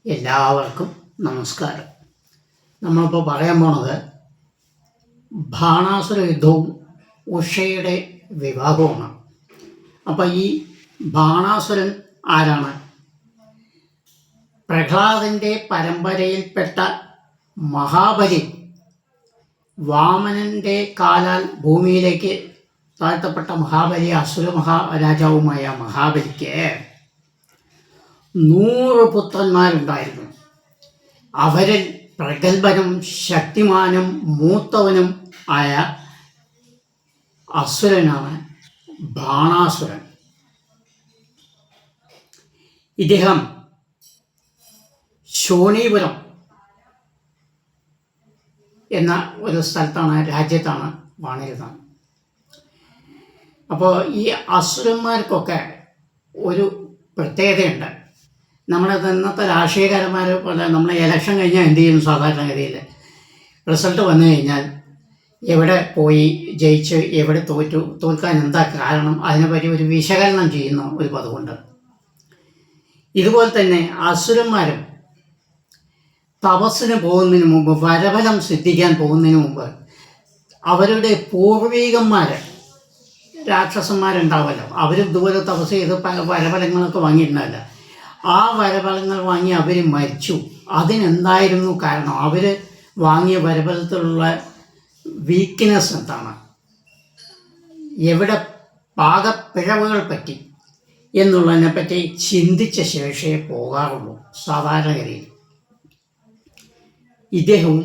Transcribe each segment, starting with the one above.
എല്ലാവർക്കും നമസ്കാരം. നമ്മളിപ്പോൾ പറയാൻ പോണത് ബാണാസുര യുദ്ധവും ഉഷയുടെ വിവാഹവുമാണ്. അപ്പോൾ ഈ ബാണാസുരൻ ആരാണ്? പ്രഹ്ലാദൻ്റെ പരമ്പരയിൽപ്പെട്ട മഹാബലി, വാമനൻ്റെ കാലാൽ ഭൂമിയിലേക്ക് താഴ്ത്തപ്പെട്ട മഹാബലി, അസുര മഹാരാജാവുമായ മഹാബലിക്ക് 100 പുത്രന്മാരുണ്ടായിരുന്നു. അവരിൽ പ്രഗത്ഭനും ശക്തിമാനും മൂത്തവനും ആയ അസുരനാണ് ബാണാസുരൻ. ഇദ്ദേഹം ശോണീപുരം എന്ന ഒരു രാജ്യത്താണ് വാണിരുന്നത്. അപ്പോൾ ഈ അസുരന്മാർക്കൊക്കെ ഒരു പ്രത്യേകതയുണ്ട്. നമ്മുടെ ഇന്നത്തെ രാഷ്ട്രീയക്കാരന്മാർ പോലെ നമ്മൾ ഇലക്ഷൻ കഴിഞ്ഞാൽ എന്ത് ചെയ്യും? സാധാരണഗതിയിൽ റിസൾട്ട് വന്നു കഴിഞ്ഞാൽ എവിടെ പോയി ജയിച്ച് എവിടെ തോൽക്കാൻ എന്താ കാരണം, അതിനെപ്പറ്റി ഒരു വിശകലനം ചെയ്യുന്ന ഒരു പതിവുണ്ട്. ഇതുപോലെ തന്നെ അസുരന്മാരും തപസ്സിന് പോകുന്നതിന് മുമ്പ്, വരബലം സിദ്ധിക്കാൻ പോകുന്നതിന് മുമ്പ് അവരുടെ പൂർവീകന്മാർ, രാക്ഷസന്മാരുണ്ടാവുമല്ലോ, അവർ ഇതുപോലെ തപസ് ചെയ്ത് വരബലങ്ങളൊക്കെ വാങ്ങിയിട്ടുണ്ടാവില്ല. ആ വരബലങ്ങൾ വാങ്ങി അവർ മരിച്ചു. അതിനെന്തായിരുന്നു കാരണം? അവർ വാങ്ങിയ വരബലത്തിലുള്ള വീക്ക്നെസ് എന്താണ്, എവിടെ പാകപ്പിഴവുകൾ പറ്റി എന്നുള്ളതിനെപ്പറ്റി ചിന്തിച്ച ശേഷമേ പോകാറുള്ളൂ സാധാരണഗതിയിൽ. ഇദ്ദേഹവും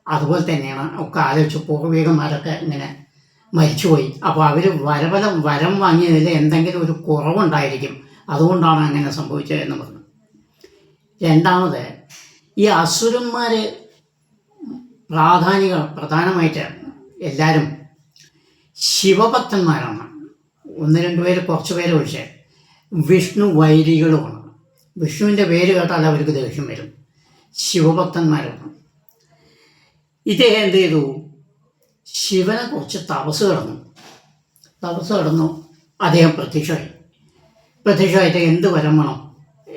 അതുപോലെ തന്നെയാണ്. ഒക്കെ ആലോചിച്ച് പൂർവീകന്മാരൊക്കെ ഇങ്ങനെ മരിച്ചുപോയി. അപ്പോൾ അവർ വരം വാങ്ങിയതിൽ എന്തെങ്കിലും ഒരു കുറവുണ്ടായിരിക്കും, അതുകൊണ്ടാണ് അങ്ങനെ സംഭവിച്ചത് എന്ന് പറഞ്ഞു. രണ്ടാമത്, ഈ അസുരന്മാർ പ്രധാനമായിട്ട് എല്ലാവരും ശിവഭക്തന്മാരാണ്. 1-2 പേര്, കുറച്ച് പേര് ഒഴിച്ച് വിഷ്ണു വൈരികളുമാണ്. വിഷ്ണുവിൻ്റെ പേര് കേട്ടാൽ അവർക്ക് ദേഷ്യം വരും. ശിവഭക്തന്മാരാണ്. ഇദ്ദേഹം എന്ത് ചെയ്തു? ശിവനെ കുറിച്ച് തപസ് കിടന്നു. അദ്ദേഹം പ്രത്യക്ഷമായിട്ട് എന്ത് വരം വേണം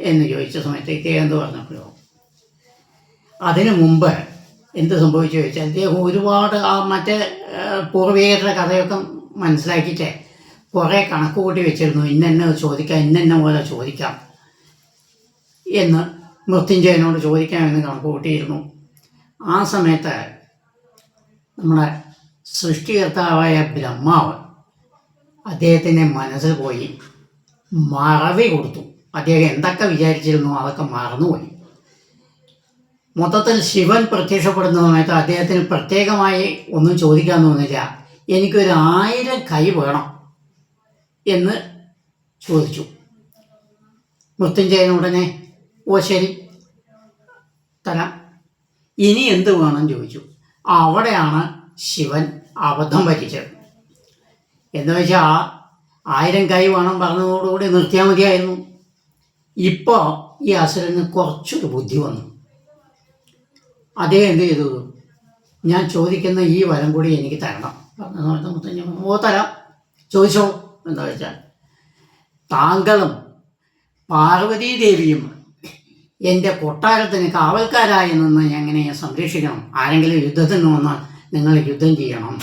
എന്ന് ചോദിച്ച സമയത്ത് ഇദ്ദേഹം എന്ത് പറഞ്ഞപ്പോഴോ, അതിനു മുമ്പ് എന്ത് സംഭവിച്ചു ചോദിച്ചാൽ, അദ്ദേഹം ഒരുപാട് മറ്റേ പൂർവികരുടെ കഥയൊക്കെ മനസ്സിലാക്കിയിട്ട് കുറേ കണക്ക് കൂട്ടി വെച്ചിരുന്നു. ഇന്നെന്നെ ചോദിക്കാം, ഇന്നെന്നെ പോലെ ചോദിക്കാം എന്ന് മൃത്യുഞ്ജയനോട് ചോദിക്കാമെന്ന് കണക്ക് കൂട്ടിയിരുന്നു. ആ സമയത്ത് നമ്മുടെ സൃഷ്ടികർത്താവായ ബ്രഹ്മാവ് അദ്ദേഹത്തിൻ്റെ മനസ്സിൽ പോയി മറവി കൊടുത്തു. അദ്ദേഹം എന്തൊക്കെ വിചാരിച്ചിരുന്നു അതൊക്കെ മറന്നുപോയി. മൊത്തത്തിൽ ശിവൻ പ്രത്യക്ഷപ്പെടുന്ന സമയത്ത് അദ്ദേഹത്തിന് പ്രത്യേകമായി ഒന്നും ചോദിക്കാൻ തോന്നില്ല. എനിക്കൊരു 1000 കൈ വേണം എന്ന് ചോദിച്ചു. മൃത്യുഞ്ജയനുടനെ ഓ ശരി തരാം, ഇനി എന്ത് വേണം ചോദിച്ചു. അവിടെയാണ് ശിവൻ അബദ്ധം പറ്റിച്ചത്. എന്ന് വെച്ചാൽ 1000 കൈ വേണം പറഞ്ഞതോടുകൂടി നിർത്തിയാൽ മതിയായിരുന്നു. ഇപ്പോൾ ഈ അസുരന് കുറച്ചൊരു ബുദ്ധി വന്നു. അദ്ദേഹം എന്ത് ചെയ്തു? ഞാൻ ചോദിക്കുന്ന ഈ വരം കൂടി എനിക്ക് തരണം പറഞ്ഞ സമയത്ത് ഓ തരാം, ചോദിച്ചോ. എന്താ വെച്ചാൽ, താങ്കളും പാർവതീദേവിയും എൻ്റെ കൊട്ടാരത്തിന് കാവൽക്കാരായി നിന്ന് എങ്ങനെ സംരക്ഷിക്കണം, ആരെങ്കിലും യുദ്ധത്തിന് വന്നാൽ നിങ്ങൾ യുദ്ധം ചെയ്യണം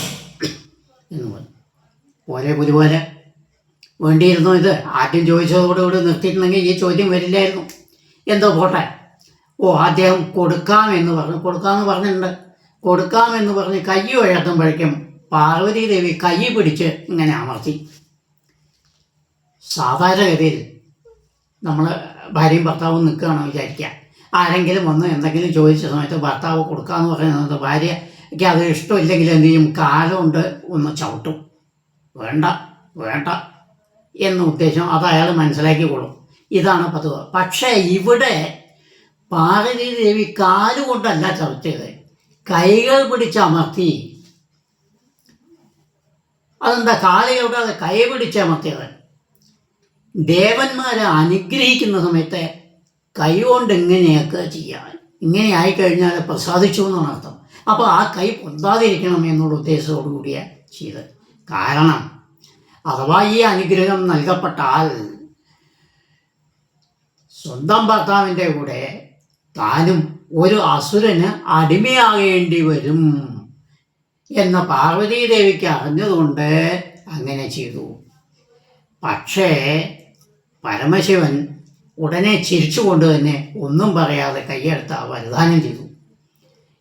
എന്ന് പറഞ്ഞു. പുലിപോലെ വേണ്ടിയിരുന്നു ഇത്. ആദ്യം ചോദിച്ചതോടുകൂടി നിർത്തിയിട്ടുണ്ടെങ്കിൽ ഈ ചോദ്യം വരില്ലായിരുന്നു. എന്തോ പോട്ടെ. അദ്ദേഹം കൊടുക്കാമെന്ന് പറഞ്ഞിട്ടുണ്ട്. കൊടുക്കാമെന്ന് പറഞ്ഞ് കൈ ഉയർത്തുമ്പോഴേക്കും പാർവതീദേവി കൈ പിടിച്ച് ഇങ്ങനെ അമർത്തി. സാധാരണഗതിയിൽ നമ്മൾ ഭാര്യയും ഭർത്താവും നിൽക്കുകയാണെന്ന് വിചാരിക്കുക. ആരെങ്കിലും വന്ന് എന്തെങ്കിലും ചോദിച്ച സമയത്ത് ഭർത്താവ് കൊടുക്കാമെന്ന് പറയുന്നത് ഭാര്യയ്ക്ക് അത് ഇഷ്ടമില്ലെങ്കിൽ എന്ത് ചെയ്യും? കാലുകൊണ്ട് ഒന്ന് ചവിട്ടും. വേണ്ട എന്ന ഉദ്ദേശം അത് അയാൾ മനസ്സിലാക്കിക്കൊള്ളും. ഇതാണ് പതിവ്. പക്ഷേ ഇവിടെ പാർവതീദേവി കാലുകൊണ്ടല്ല ചവിട്ടിയത്, കൈകൾ പിടിച്ചമർത്തി. അതെന്താ? കാല് ചവിട്ടാതെ കൈ പിടിച്ചമർത്തിയത്. ദേവന്മാരെ അനുഗ്രഹിക്കുന്ന സമയത്ത് കൈ കൊണ്ട് ഇങ്ങനെയൊക്കെ ചെയ്യാൻ, ഇങ്ങനെ ആയിക്കഴിഞ്ഞാൽ പ്രസാദിച്ചു എന്നാണ് അർത്ഥം. അപ്പോൾ ആ കൈ പൊന്താതിരിക്കണം എന്നുള്ള ഉദ്ദേശത്തോടു കൂടിയാണ് ചെയ്തത്. കാരണം അഥവാ ഈ അനുഗ്രഹം നൽകപ്പെട്ടാൽ സ്വന്തം ഭർത്താവിൻ്റെ കൂടെ താനും ഒരു അസുരന് അടിമയാകേണ്ടി വരും എന്ന പാർവതീദേവിക്ക് അറിഞ്ഞതുകൊണ്ട് അങ്ങനെ ചെയ്തു. പക്ഷേ പരമശിവൻ ഉടനെ ചിരിച്ചുകൊണ്ട് തന്നെ ഒന്നും പറയാതെ കൈയെടുത്ത് വരദാനം ചെയ്തു.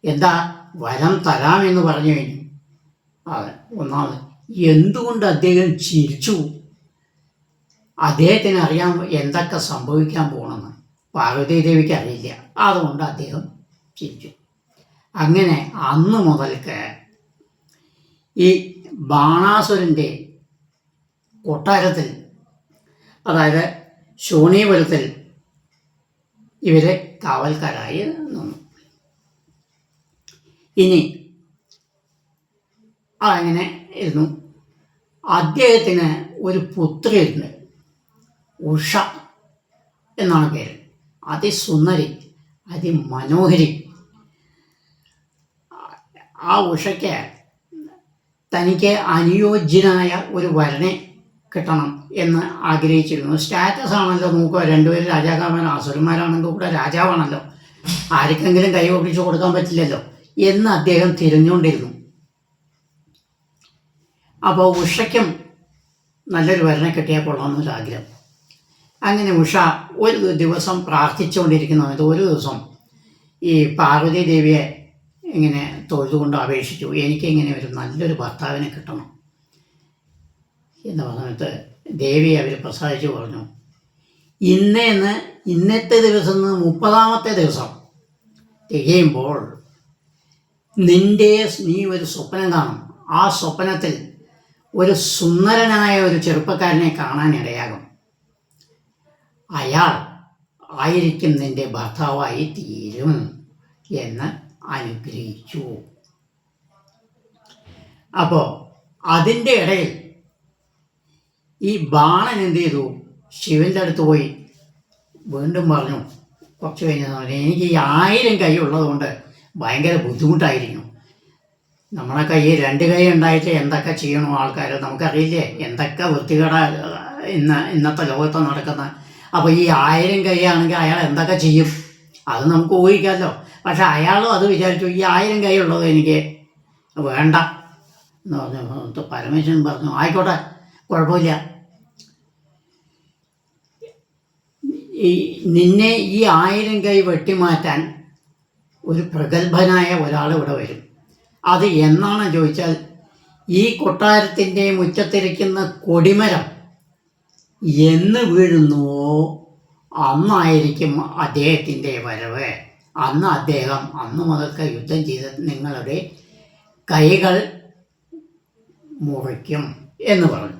എന്താ? വരം തരാമെന്ന് പറഞ്ഞു കഴിഞ്ഞു. അതെ, ഒന്നാമത് എന്തുകൊണ്ട് അദ്ദേഹം ചിരിച്ചു? അദ്ദേഹത്തിന് അറിയാം എന്തൊക്കെ സംഭവിക്കാൻ പോകണമെന്ന്. പാർവതീദേവിക്ക് അറിയില്ല. അതുകൊണ്ട് അദ്ദേഹം ചിരിച്ചു. അങ്ങനെ അന്ന് മുതൽക്ക് ഈ ബാണാസുരൻ്റെ കൊട്ടാരത്തിൽ, അതായത് ശോണീപുരത്തിൽ ഇവർ കാവൽക്കാരായി നിന്നു. ഇനി അങ്ങനെ ഇരുന്നു. അദ്ദേഹത്തിന് ഒരു പുത്രിയുണ്ട്, ഉഷ എന്നാണ് പേര്. അതിസുന്ദരി, അതിമനോഹരി. ആ ഉഷയ്ക്ക് തനിക്ക് അനുയോജ്യനായ ഒരു വരനെ കിട്ടണം എന്ന് ആഗ്രഹിച്ചിരുന്നു. സ്റ്റാറ്റസ് ആണല്ലോ നോക്കുക, രണ്ടുപേരും രാജാക്കന്മാർ, അസുരന്മാരാണെങ്കിൽ കൂടെ രാജാവാണല്ലോ, ആർക്കെങ്കിലും കൈ ഒപ്പിച്ചു കൊടുക്കാൻ പറ്റില്ലല്ലോ എന്ന് അദ്ദേഹം തിരിഞ്ഞുകൊണ്ടിരുന്നു. അപ്പോൾ ഉഷയ്ക്കും നല്ലൊരു വരനെ കിട്ടിയാൽ കൊള്ളാമെന്നൊരാഗ്രഹം. അങ്ങനെ ഉഷ ഒരു ദിവസം പ്രാർത്ഥിച്ചുകൊണ്ടിരിക്കുന്ന ഒരു ദിവസം ഈ പാർവതി ദേവിയെ ഇങ്ങനെ തൊഴുതുകൊണ്ട് അപേക്ഷിച്ചു, എനിക്കിങ്ങനെ ഒരു നല്ലൊരു ഭർത്താവിനെ കിട്ടണം എന്ന് പറഞ്ഞിട്ട് ദേവി അവർ പ്രസാദിച്ചു പറഞ്ഞു, ഇന്നത്തെ ദിവസം 30ാമത്തെ ദിവസം തികയുമ്പോൾ നീ ഒരു സ്വപ്നം കാണും. ആ സ്വപ്നത്തിൽ ഒരു സുന്ദരനായ ഒരു ചെറുപ്പക്കാരനെ കാണാനിടയാകും. അയാൾ ആയിരിക്കും നിന്റെ ഭർത്താവായി തീരും എന്ന് അനുഗ്രഹിച്ചു. അപ്പോൾ അതിൻ്റെ ഇടയിൽ ഈ ബാണൻ എന്ത് ചെയ്തു? ശിവൻ്റെ അടുത്ത് പോയി വീണ്ടും പറഞ്ഞു, കുറച്ച് കഴിഞ്ഞാൽ എനിക്ക് ഈ 1000 കൈ ഉള്ളതുകൊണ്ട് ഭയങ്കര ബുദ്ധിമുട്ടായിരിക്കും. നമ്മുടെ കയ്യിൽ 2 കൈ ഉണ്ടായിട്ട് എന്തൊക്കെ ചെയ്യണോ ആൾക്കാർ, നമുക്കറിയില്ലേ എന്തൊക്കെ വൃത്തികേടാ ഇന്നത്തെ ലോകത്ത് നടക്കുന്ന. അപ്പോൾ ഈ 1000 കൈ ആണെങ്കിൽ അയാൾ എന്തൊക്കെ ചെയ്യും അത് നമുക്ക് ഊഹിക്കാമല്ലോ. പക്ഷെ അയാളും അത് വിചാരിച്ചു, ഈ 1000 കൈ ഉള്ളത് എനിക്ക് വേണ്ട എന്ന് പറഞ്ഞു. പരമേശ്വരൻ പറഞ്ഞു, ആയിക്കോട്ടെ, കുഴപ്പമില്ല, നിന്നെ ഈ 1000 കൈ വെട്ടിമാറ്റാൻ ഒരു പ്രഗത്ഭനായ ഒരാൾ ഇവിടെ വരും. അത് എന്നാണ് ചോദിച്ചാൽ, ഈ കൊട്ടാരത്തിൻ്റെ മുറ്റത്തിരിക്കുന്ന കൊടിമരം എന്ന് വീഴുന്നുവോ അന്നായിരിക്കും അദ്ദേഹത്തിൻ്റെ വരവ്. അന്ന് മുതൽക്ക് യുദ്ധം ചെയ്ത് നിങ്ങളുടെ കൈകൾ മുറിക്കും എന്ന് പറഞ്ഞു.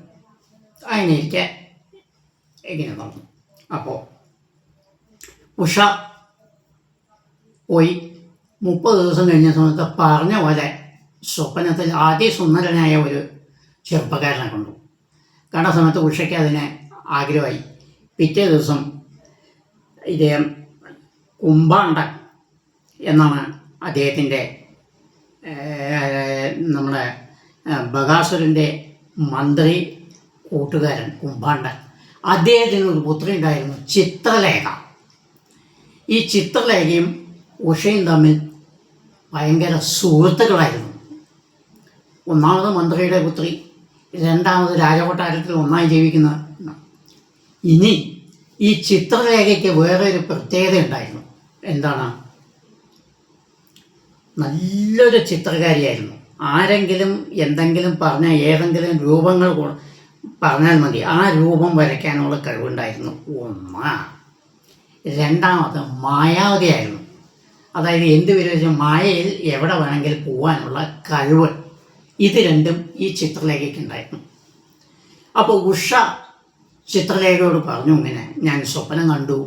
അതിനെനിക്ക് ഇങ്ങനെ പറഞ്ഞു. അപ്പോൾ ഉഷ പോയി 30 ദിവസം കഴിഞ്ഞ സമയത്ത് പറഞ്ഞ പോലെ സ്വപ്നത്തിൽ അതിസുന്ദരനായ ഒരു ചെറുപ്പക്കാരനെ കണ്ടു. കണ്ട സമയത്ത് ഉഷയ്ക്ക് അതിനെ ആഗ്രഹമായി. പിറ്റേ ദിവസം ഇദ്ദേഹം കുംഭാണ്ഡൻ എന്നാണ് അദ്ദേഹത്തിൻ്റെ, നമ്മുടെ ബകാസുരൻ്റെ മന്ത്രി കൂട്ടുകാരൻ കുംഭാണ്ഡൻ. അദ്ദേഹത്തിന് ഒരു പുത്രി ഉണ്ടായിരുന്നു, ചിത്രലേഖ. ഈ ചിത്രലേഖയും ഉഷയും തമ്മിൽ ഭയങ്കര സുഹൃത്തുക്കളായിരുന്നു. ഒന്നാമത് മന്ത്രിയുടെ പുത്രി, രണ്ടാമത് രാജകൊട്ടാരത്തിൽ ഒന്നായി ജീവിക്കുന്ന. ഇനി ഈ ചിത്രലേഖയ്ക്ക് വേറെ ഒരു പ്രത്യേകത ഉണ്ടായിരുന്നു. എന്താണ്? നല്ലൊരു ചിത്രകാരിയായിരുന്നു. ആരെങ്കിലും എന്തെങ്കിലും പറഞ്ഞാൽ ഏതെങ്കിലും രൂപങ്ങൾ പറഞ്ഞാൽ മതി, ആ രൂപം വരയ്ക്കാനുള്ള കഴിവുണ്ടായിരുന്നു. ഒന്ന്. രണ്ടാമത് മായാവതിയായിരുന്നു. അതായത് എന്ത് വിചാരിച്ച മായയിൽ എവിടെ വേണമെങ്കിലും പോകാനുള്ള കഴിവ്. ഇത് രണ്ടും ഈ ചിത്രലേഖയ്ക്കുണ്ടായിരുന്നു. അപ്പോൾ ഉഷ ചിത്രലേഖയോട് പറഞ്ഞു, ഇങ്ങനെ ഞാൻ സ്വപ്നം കണ്ടു,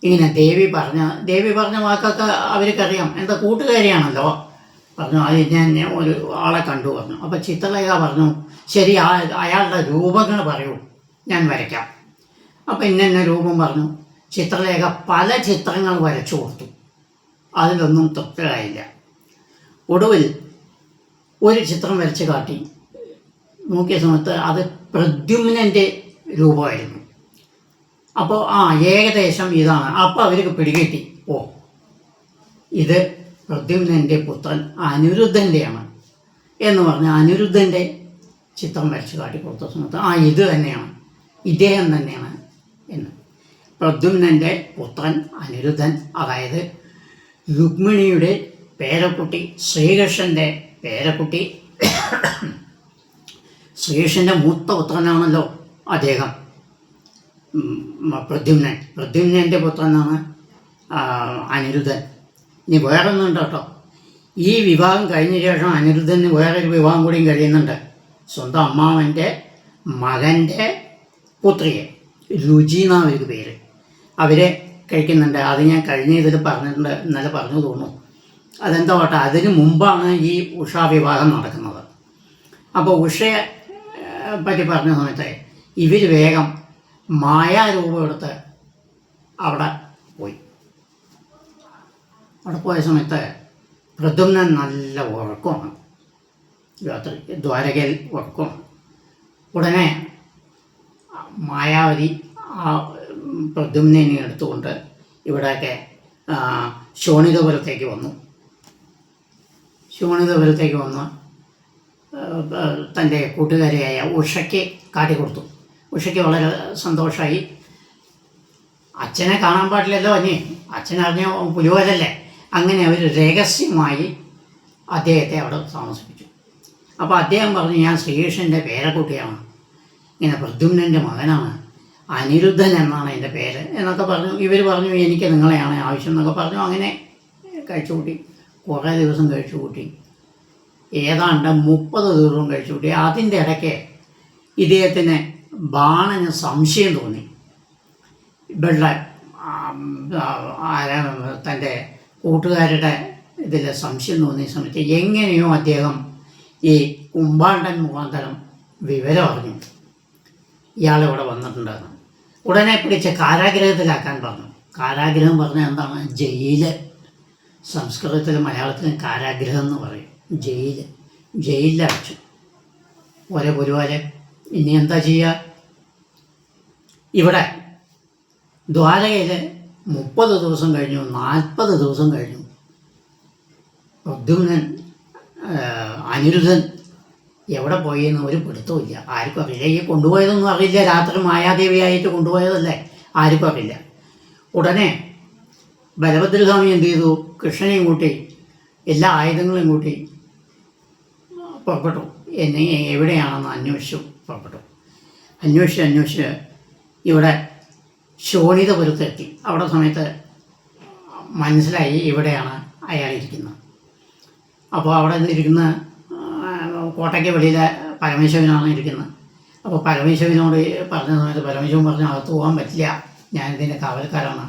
ഇങ്ങനെ ദേവി പറഞ്ഞ വാക്കൊക്കെ അവർക്കറിയാം, എന്താ കൂട്ടുകാരിയാണല്ലോ. പറഞ്ഞു, അത് ഞാൻ ഒരു ആളെ കണ്ടു പറഞ്ഞു. അപ്പോൾ ചിത്രലേഖ പറഞ്ഞു, ശരി, അയാളുടെ രൂപങ്ങൾ പറയൂ, ഞാൻ വരയ്ക്കാം. അപ്പോൾ ഇന്ന രൂപം പറഞ്ഞു. ചിത്രലേഖ പല ചിത്രങ്ങൾ വരച്ചു കൊടുത്തു. അതിലൊന്നും തൃപ്തരായില്ല. ഒടുവിൽ ഒരു ചിത്രം വരച്ച് കാട്ടി. നോക്കിയ സമയത്ത് അത് പ്രദ്യുമ്നൻ്റെ രൂപമായിരുന്നു. അപ്പോൾ ഏകദേശം ഇതാണ്. അപ്പോൾ അവർക്ക് പിടികിട്ടി, ഇത് പ്രദ്യുമ്നൻ്റെ പുത്രൻ അനിരുദ്ധൻ്റെയാണ് എന്ന് പറഞ്ഞ് അനിരുദ്ധൻ്റെ ചിത്രം വരച്ച് കാട്ടിക്കൊടുത്ത സമയത്ത് ഇത് തന്നെയാണ്, ഇദ്ദേഹം തന്നെയാണ് എന്ന്. പ്രദ്യുമ്നൻ്റെ പുത്രൻ അനിരുദ്ധൻ, അതായത് രുക്മിണിയുടെ പേരക്കുട്ടി, ശ്രീകൃഷ്ണൻ്റെ പേരക്കുട്ടി, ശ്രീകൃഷ്ണൻ്റെ മൂത്ത പുത്രനാണല്ലോ അദ്ദേഹം പ്രദ്യുമ്നൻ്റെ പുത്രനാണ് അനിരുദ്ധൻ. ഇനി വേറൊന്നുണ്ട് കേട്ടോ. ഈ വിവാഹം കഴിഞ്ഞ ശേഷം അനിരുദ്ധന് വേറൊരു വിവാഹം കൂടിയും കഴിയുന്നുണ്ട്. സ്വന്തം അമ്മാവൻ്റെ മകൻ്റെ പുത്രിയെ, രുചി എന്നാണ് അവർക്ക് പേര്, അവരെ കഴിക്കുന്നുണ്ട്. അത് ഞാൻ കഴിഞ്ഞ ഇതിൽ പറഞ്ഞിട്ടുണ്ട്, ഇന്നലെ പറഞ്ഞു തോന്നുന്നു. അതെന്താ കേട്ടോ, അതിന് മുമ്പാണ് ഈ ഉഷാ വിവാഹം നടക്കുന്നത്. അപ്പോൾ ഉഷയെ പറ്റി പറഞ്ഞ സമയത്ത് ഇവർ വേഗം മായാരൂപം എടുത്ത് അവിടെ പോയി. അവിടെ പോയ സമയത്ത് പ്രദ്യുമ്നൻ നല്ല ഉറക്കമാണ്, രാത്രി ദ്വാരകയിൽ ഉറക്കമാണ്. ഉടനെ മായാവതി പ്രദ്യുമ്നെ എടുത്തുകൊണ്ട് ഇവിടെയൊക്കെ ശോണിതപുരത്തേക്ക് വന്നു. ശോണിതപുരത്തേക്ക് വന്ന് തൻ്റെ കൂട്ടുകാരിയായ ഉഷയ്ക്ക് കാട്ടിക്കൊടുത്തു. ഉഷയ്ക്ക് വളരെ സന്തോഷമായി. അച്ഛനെ കാണാൻ പാടില്ലല്ലോ, അച്ഛനറിഞ്ഞ പുലിവാലല്ലേ. അങ്ങനെ അവർ രഹസ്യമായി അദ്ദേഹത്തെ അവിടെ താമസിപ്പിച്ചു. അപ്പോൾ അദ്ദേഹം പറഞ്ഞു, ഞാൻ ശ്രീകൃഷ്ണൻ്റെ പേരക്കുട്ടിയാണ്, ഇങ്ങനെ പ്രദ്യുമ്നൻ്റെ മകനാണ്, അനിരുദ്ധൻ എന്നാണ് എൻ്റെ പേര് എന്നൊക്കെ പറഞ്ഞു. ഇവർ പറഞ്ഞു, എനിക്ക് നിങ്ങളെയാണ് ആവശ്യം എന്നൊക്കെ പറഞ്ഞു. അങ്ങനെ കഴിച്ചുകൂട്ടി, കുറേ ദിവസം കഴിച്ചുകൂട്ടി, ഏതാണ്ട് 30 ദിവസം കഴിച്ചുകൂട്ടി. അതിൻ്റെ ഇടയ്ക്ക് ഇദ്ദേഹത്തിന് ബാണന് സംശയം തോന്നി. ഇവരുടെ തൻ്റെ കൂട്ടുകാരുടെ ഇതിൽ സംശയം തോന്നിയ സമയത്ത് എങ്ങനെയോ അദ്ദേഹം ഈ കുമ്പാണ്ടൻ മുഖാന്തരം വിവരം അറിഞ്ഞു ഇയാളിവിടെ വന്നിട്ടുണ്ടെന്ന്. ഉടനെ പിടിച്ച് കാരാഗ്രഹത്തിലാക്കാൻ പറഞ്ഞു. കാരാഗ്രഹം പറഞ്ഞാൽ എന്താണ്? ജയില്. സംസ്കൃതത്തിലും മലയാളത്തിലും കാരാഗ്രഹം എന്ന് പറയും. ജയിലിലടച്ചു. ഒരുപോലെ ഇനി എന്താ ചെയ്യുക? ഇവിടെ ദ്വാരകയിൽ 30 ദിവസം കഴിഞ്ഞു, 40 ദിവസം കഴിഞ്ഞു. പ്രദ്യുമ്നൻ അനിരുദ്ധൻ എവിടെ പോയി എന്ന് ഒരു പിടുത്തമില്ല, ആർക്കും അറിയില്ല. ഈ കൊണ്ടുപോയതൊന്നും അറിയില്ല, രാത്രി മായാദേവിയായിട്ട് കൊണ്ടുപോയതല്ലേ, ആർക്കും അറിയില്ല. ഉടനെ ബലഭദ്രസ്വാമി എന്ത് ചെയ്തു? കൃഷ്ണനെയും കൂട്ടി എല്ലാ ആയുധങ്ങളും കൂട്ടി പുറപ്പെട്ടു. എവിടെയാണെന്ന് അന്വേഷിച്ചു പുറപ്പെട്ടു. അന്വേഷിച്ച് ഇവിടെ ശോണിതപുരത്തെത്തി. അവിടെ സമയത്ത് മനസ്സിലായി ഇവിടെയാണ് അയാളിരിക്കുന്നത്. അപ്പോൾ അവിടെ ഇരിക്കുന്ന കോട്ടയ്ക്ക് വെളിയിലെ പരമേശ്വരനാണ് ഇരിക്കുന്നത്. അപ്പോൾ പരമേശ്വരനോട് പറഞ്ഞ സമയത്ത് പരമേശ്വരൻ പറഞ്ഞു, അകത്ത് പോകാൻ പറ്റില്ല, ഞാനിതിൻ്റെ കാവൽക്കാരാണ്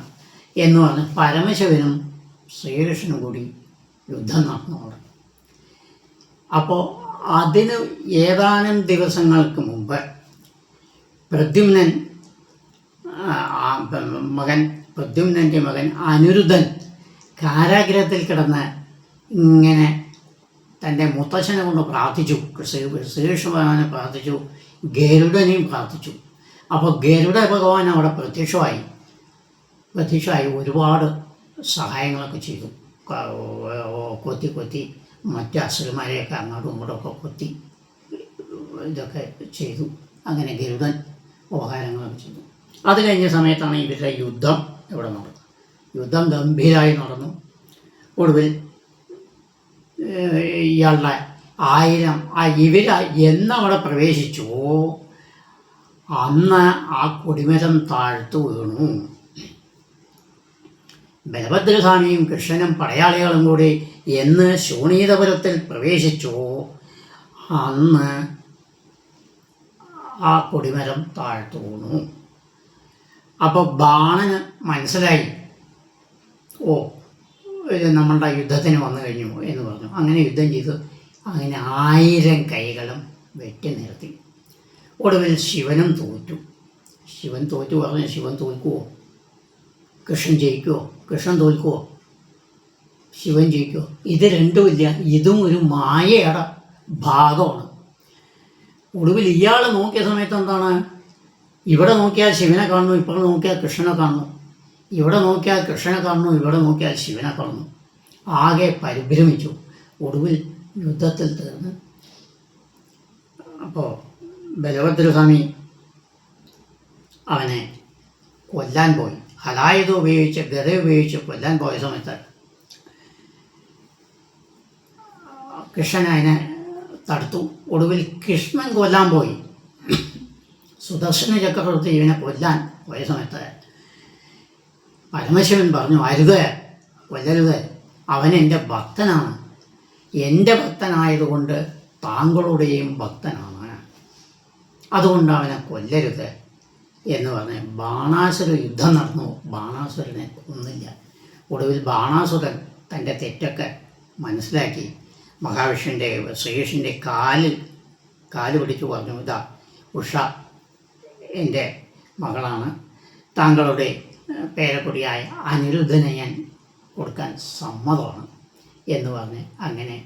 എന്ന് പറഞ്ഞ് പരമശിവനും ശ്രീകൃഷ്ണനും കൂടി യുദ്ധം നടന്നു അവിടെ. അപ്പോൾ അതിന് ഏതാനും ദിവസങ്ങൾക്ക് മുമ്പ് പ്രദ്യുമ്നൻ്റെ മകൻ അനിരുദ്ധൻ കാരാഗ്രഹത്തിൽ കിടന്ന് ഇങ്ങനെ തൻ്റെ മുത്തച്ഛനെ കൊണ്ട് പ്രാർത്ഥിച്ചു. ശ്രീകൃഷ്ണഭഗവാനെ പ്രാർത്ഥിച്ചു, ഗരുഡനെയും പ്രാർത്ഥിച്ചു. അപ്പോൾ ഗരുഡ ഭഗവാൻ അവിടെ പ്രത്യക്ഷമായി ഒരുപാട് സഹായങ്ങളൊക്കെ ചെയ്തു. കൊത്തി മറ്റ് അസുരന്മാരെയൊക്കെ അങ്ങോട്ടും ഇങ്ങോട്ടുമൊക്കെ കൊത്തി ഇതൊക്കെ ചെയ്തു. അങ്ങനെ ഗരുഡൻ ഉപകാരങ്ങളൊക്കെ ചെയ്തു. അത് കഴിഞ്ഞ സമയത്താണ് ഇവരുടെ യുദ്ധം ഇവിടെ നടന്നത്. യുദ്ധം ഗംഭീരമായി നടന്നു. ഒടുവിൽ ഇയാളുടെ 1000 ഇവർ എന്നവിടെ പ്രവേശിച്ചുവോ അന്ന് ആ കൊടിമരം താഴ്ത്തു വീണു. ബലഭദ്രസ്വാമിയും കൃഷ്ണനും പടയാളികളും കൂടി എന്ന് ശോണീതപുരത്തിൽ പ്രവേശിച്ചോ അന്ന് ആ കൊടിമരം താഴ്ത്തു വീണു. അപ്പോൾ ബാണന് മനസ്സിലായി, നമ്മളുടെ യുദ്ധത്തിന് വന്നു കഴിഞ്ഞു എന്ന് പറഞ്ഞു. അങ്ങനെ യുദ്ധം ചെയ്തു. അങ്ങനെ 1000 കൈകളും വെട്ടി നിർത്തി. ഒടുവിൽ ശിവനും തോറ്റു. ശിവൻ തോൽക്കുമോ? കൃഷ്ണൻ ജയിക്കുമോ? കൃഷ്ണൻ തോൽക്കുമോ? ശിവൻ ജയിക്കുമോ? ഇത് രണ്ടുമില്ല. ഇതും ഒരു മായയുടെ ഭാഗമാണ്. ഒടുവിൽ ഇയാൾ നോക്കിയ സമയത്ത് എന്താണ്, ഇവിടെ നോക്കിയാൽ ശിവനെ കാണുന്നു, ഇപ്പോൾ നോക്കിയാൽ കൃഷ്ണനെ കാണുന്നു, ഇവിടെ നോക്കിയാൽ കൃഷ്ണനെ കാണുന്നു, ഇവിടെ നോക്കിയാൽ ശിവനെ കാണുന്നു. ആകെ പരിഭ്രമിച്ചു. ഒടുവിൽ യുദ്ധത്തിൽ തീർന്ന്. അപ്പോൾ ബലഭദ്രസ്വാമി അവനെ കൊല്ലാൻ പോയി. ഹലായുധം ഉപയോഗിച്ച്, ഗത ഉപയോഗിച്ച് കൊല്ലാൻ പോയ സമയത്ത് കൃഷ്ണൻ അതിനെ തടുത്തു. ഒടുവിൽ കൃഷ്ണൻ കൊല്ലാൻ പോയി. സുദർശന ചക്രവർത്തി ഇവനെ കൊല്ലാൻ പോയ സമയത്ത് പരമശിവൻ പറഞ്ഞു, അരുത്, കൊല്ലരുത്, അവൻ എൻ്റെ ഭക്തനാണ്, എൻ്റെ ഭക്തനായതുകൊണ്ട് താങ്കളുടെയും ഭക്തനാണ്, അതുകൊണ്ട് അവനെ കൊല്ലരുത് എന്ന് പറഞ്ഞ് ബാണാസുര യുദ്ധം നടന്നു. ബാണാസുരനെ കൊന്നില്ല. ഒടുവിൽ ബാണാസുരൻ തൻ്റെ തെറ്റൊക്കെ മനസ്സിലാക്കി മഹാവിഷ്ണുവിൻ്റെ ശ്രീകൃഷ്ണൻ്റെ കാല് പിടിച്ചു പറഞ്ഞു, ഇതാ ഉഷ എൻ്റെ മകളാണ്, താങ്കളുടെ പേരക്കുടിയായ അനിരുദ്ധനെ ഞാൻ കൊടുക്കാൻ സമ്മതമാണ് എന്ന് പറഞ്ഞ് അങ്ങനെ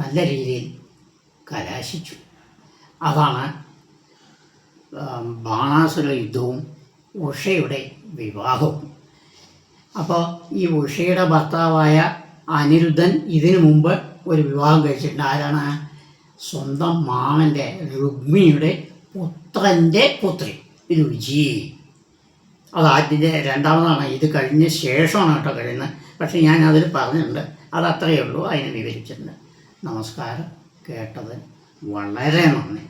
നല്ല രീതിയിൽ കലാശിച്ചു. അതാണ് ബാണാസുര യുദ്ധവും ഉഷയുടെ വിവാഹവും. അപ്പോൾ ഈ ഉഷയുടെ ഭർത്താവായ അനിരുദ്ധൻ ഇതിനു മുമ്പ് ഒരു വിവാഹം കഴിച്ചിട്ടുണ്ട്. ആരാണ്? സ്വന്തം മാമൻ്റെ രുക്മിണിയുടെ പുത്രൻ്റെ പുത്രി രുചി. അത് ആദ്യത്തെ രണ്ടാമതാണ്. ഇത് കഴിഞ്ഞ ശേഷമാണ് കേട്ടോ കഴിയുന്നത്. പക്ഷേ ഞാൻ അതിൽ പറഞ്ഞിട്ടുണ്ട്, അത് അത്രയേ ഉള്ളൂ, അതിനെ വിവരിച്ചിട്ടുണ്ട്. നമസ്കാരം. കേട്ടത് വളരെ നന്ദി.